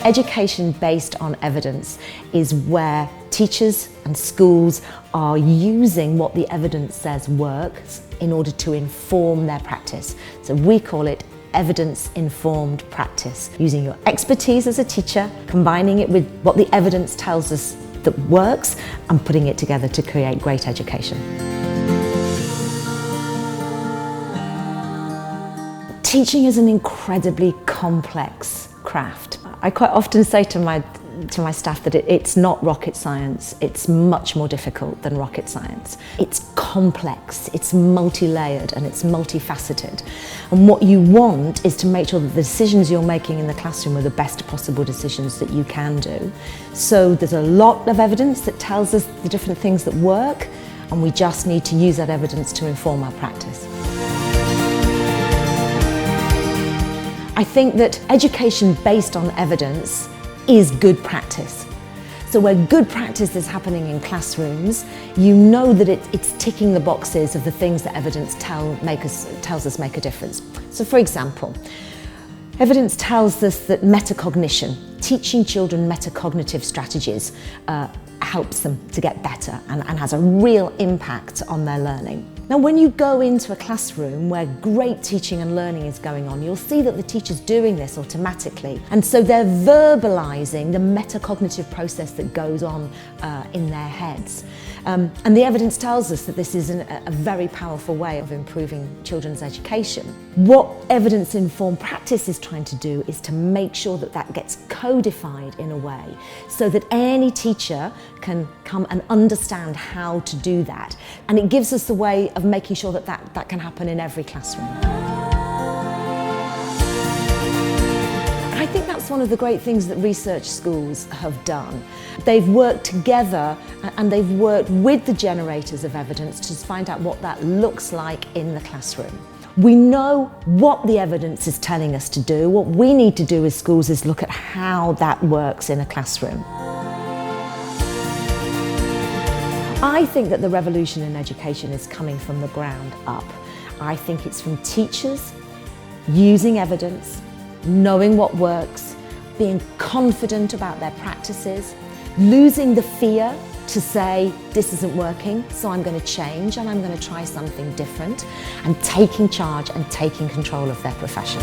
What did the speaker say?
Education based on evidence is where teachers and schools are using what the evidence says works in order to inform their practice. So we call it evidence-informed practice, using your expertise as a teacher, combining it with what the evidence tells us that works, and putting it together to create great education. Teaching is an incredibly complex craft. I quite often say to my staff that it's not rocket science, it's much more difficult than rocket science. It's complex, it's multi-layered and it's multifaceted. And what you want is to make sure that the decisions you're making in the classroom are the best possible decisions that you can do. So there's a lot of evidence that tells us the different things that work, and we just need to use that evidence to inform our practice. I think that education based on evidence is good practice. So where good practice is happening in classrooms, you know that it's ticking the boxes of the things that evidence tells us make a difference. So for example, evidence tells us that metacognition, teaching children metacognitive strategies, helps them to get better and has a real impact on their learning. Now, when you go into a classroom where great teaching and learning is going on, you'll see that the teacher's doing this automatically. And so they're verbalizing the metacognitive process that goes on in their heads. And the evidence tells us that this is a very powerful way of improving children's education. What evidence-informed practice is trying to do is to make sure that that gets codified in a way so that any teacher can come and understand how to do that. And it gives us a way of making sure that that can happen in every classroom. I think that's one of the great things that research schools have done. They've worked together and they've worked with the generators of evidence to find out what that looks like in the classroom. We know what the evidence is telling us to do. What we need to do as schools is look at how that works in a classroom. I think that the revolution in education is coming from the ground up. I think it's from teachers using evidence, knowing what works, being confident about their practices, losing the fear to say, this isn't working, so I'm going to change and I'm going to try something different, and taking charge and taking control of their profession.